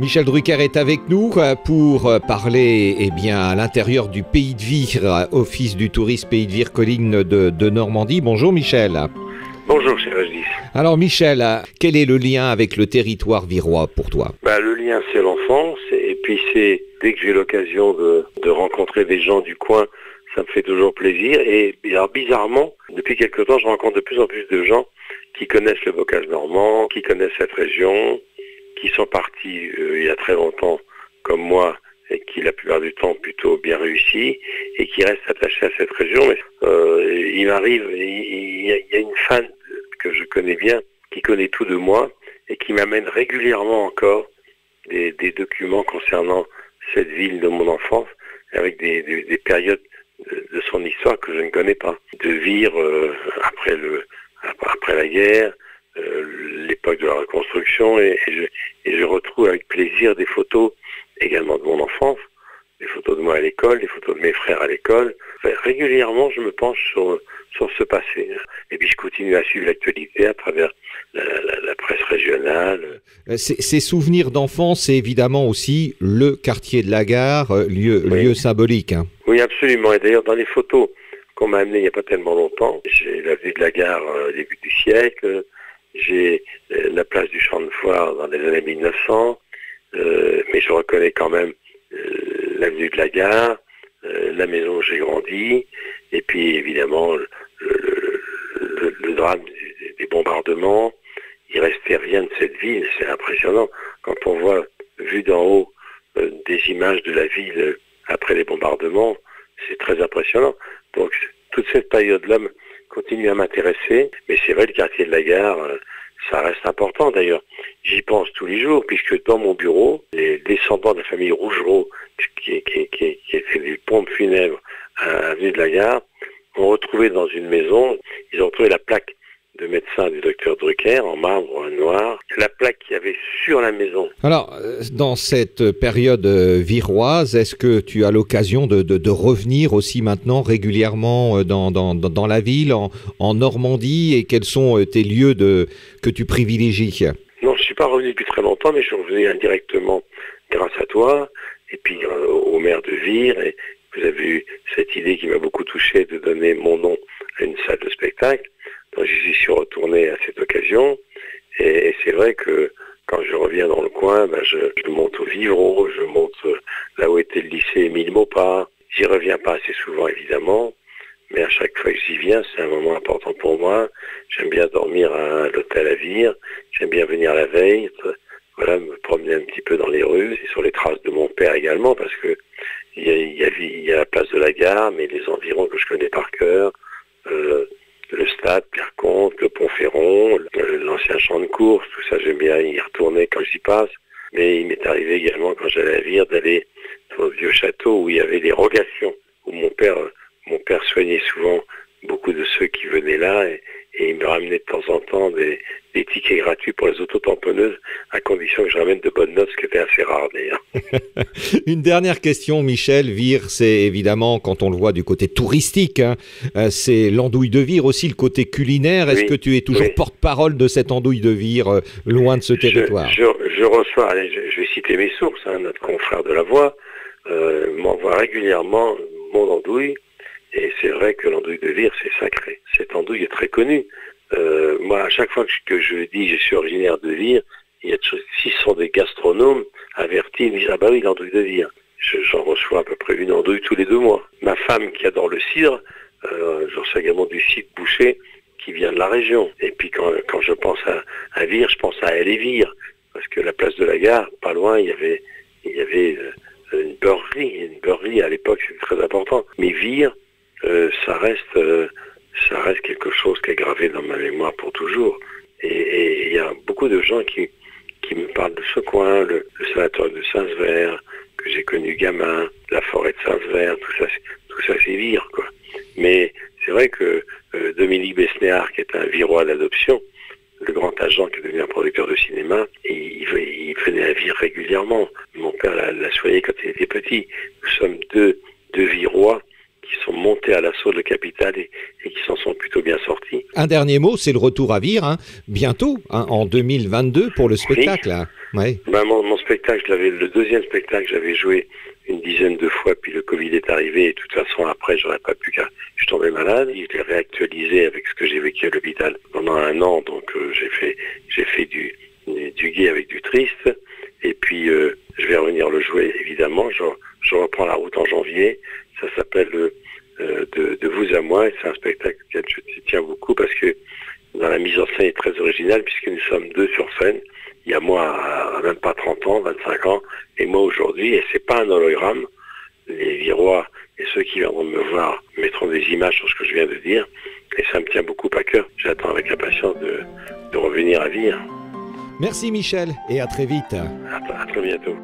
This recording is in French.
Michel Drucker est avec nous pour parler à l'intérieur du Pays de Vire, Office du tourisme Pays de Vire, collines de Normandie. Bonjour Michel. Bonjour cher Régis. Alors Michel, quel est le lien avec le territoire virois pour toi ? Le lien c'est l'enfance et puis c'est dès que j'ai l'occasion de rencontrer des gens du coin, ça me fait toujours plaisir. Et alors, bizarrement, depuis quelque temps, je rencontre de plus en plus de gens qui connaissent le bocage normand, qui connaissent cette région, qui sont partis il y a très longtemps comme moi et qui la plupart du temps plutôt bien réussi et qui restent attachés à cette région. Mais il m'arrive, il y a une fan que je connais bien, qui connaît tout de moi et qui m'amène régulièrement encore des documents concernant cette ville de mon enfance avec des périodes de son histoire que je ne connais pas. De Vire après la guerre, l'époque de la reconstruction et je retrouve avec plaisir des photos également de mon enfance, des photos de moi à l'école, des photos de mes frères à l'école. Régulièrement, je me penche sur ce passé. Et puis je continue à suivre l'actualité à travers la presse régionale. Ces souvenirs d'enfance, c'est évidemment aussi le quartier de la gare, lieu symbolique. Hein. Oui, absolument. Et d'ailleurs, dans les photos qu'on m'a amenées il n'y a pas tellement longtemps, j'ai la vue de la gare au début du siècle, j'ai la place du Champ de Foire dans les années 1900, mais je reconnais quand même l'avenue de la gare, la maison où j'ai grandi, et puis évidemment le drame des bombardements. Il restait rien de cette ville, c'est impressionnant. Quand on voit, vu d'en haut, des images de la ville après les bombardements, c'est très impressionnant. Donc toute cette période-là continue à m'intéresser, mais c'est vrai, le quartier de la gare, ça reste important d'ailleurs. J'y pense tous les jours, puisque dans mon bureau, les descendants de la famille Rougerot, qui était des pompes funèbres à l'avenue de la gare, ont retrouvé dans une maison, ils ont retrouvé la plaque de médecin du docteur Drucker en marbre noir, la plaque qu'il y avait sur la maison. Alors, dans cette période viroise, est-ce que tu as l'occasion de revenir aussi maintenant régulièrement dans la ville, en Normandie, et quels sont tes lieux que tu privilégies ? Non, je ne suis pas revenu depuis très longtemps, mais je suis revenu indirectement grâce à toi, et puis au maire de Vire, et vous avez eu cette idée qui m'a beaucoup touché de donner mon nom à une salle de spectacle. Donc j'y suis retourné à cette occasion, et c'est vrai que quand je reviens dans le coin, je monte au Vivreau, je monte là où était le lycée Émile Maupas. J'y reviens pas assez souvent évidemment, mais à chaque fois que j'y viens, c'est un moment important pour moi. J'aime bien dormir à l'hôtel à Vire, j'aime bien venir la veille, me promener un petit peu dans les rues, et sur les traces de mon père également, parce que il y a la place de la gare, mais les environs que je connais par cœur, le stade, Pierre-Comte, le Pont-Ferron, l'ancien champ de course, tout ça, j'aime bien y retourner quand j'y passe. Mais il m'est arrivé également, quand j'allais à Vire, d'aller au vieux château où il y avait des rogations, où mon père soignait souvent beaucoup de ceux qui venaient là, et il me ramenait de temps en temps des tickets gratuits pour les autotamponneuses, à condition que je ramène de bonnes notes, ce qui était assez rare d'ailleurs. Une dernière question, Michel. Vire, c'est évidemment, quand on le voit du côté touristique, c'est l'andouille de Vire, aussi le côté culinaire. Est-ce que tu es toujours porte-parole de cette andouille de Vire, loin de ce territoire ? Je reçois, je vais citer mes sources, notre confrère de La Voix m'envoie régulièrement mon andouille, et c'est vrai que l'andouille de Vire, c'est sacré. Cette andouille est très connue. Moi, à chaque fois que je dis que je suis originaire de Vire, s'ils sont des gastronomes avertis, ils me disent « Ah bah oui, l'andouille de Vire ». J'en reçois à peu près une andouille tous les 2 mois. Ma femme qui adore le cidre, je reçois également du cidre bouché qui vient de la région. Et puis quand je pense à Vire, je pense à Elle et Vire, parce que la place de la gare, pas loin, il y avait une beurrerie à l'époque, c'était très important. Mais Vire, ça reste quelque chose qui est gravé dans ma mémoire pour toujours. Et il y a beaucoup de gens qui me parlent de ce coin, le sanatorium de Saint-Sever, que j'ai connu gamin, la forêt de Saint-Sever, tout ça c'est Vire, quoi. Mais c'est vrai que Dominique Besnéard, qui est un Virois d'adoption, le grand agent qui est devenu un producteur de cinéma, il venait à Vire régulièrement. Mon père l'a soigné quand il était petit. Nous sommes deux Virois qui sont montés à l'assaut de la capitale et qui s'en sont plutôt bien sortis. Un dernier mot, c'est le retour à Vire, bientôt, en 2022 pour le spectacle. Ouais. Mon spectacle, le deuxième spectacle, j'avais joué une dizaine de fois, puis le Covid est arrivé, et de toute façon, après, j'aurais pas pu, car je suis tombé malade. Je l'ai réactualisé avec ce que j'ai vécu à l'hôpital pendant 1 an, donc j'ai fait du gai avec du triste, et puis je vais revenir le jouer, évidemment. Je reprends la route en janvier. Ça s'appelle de vous à moi, et c'est un spectacle auquel je tiens beaucoup, parce que dans la mise en scène est très originale, puisque nous sommes 2 sur scène. Il y a moi à même pas 30 ans, 25 ans, et moi aujourd'hui, et c'est pas un hologramme. Les Virois et ceux qui viendront me voir mettront des images sur ce que je viens de dire, et ça me tient beaucoup à cœur. J'attends avec impatience de revenir à Vire. Merci Michel, et à très vite. À très bientôt.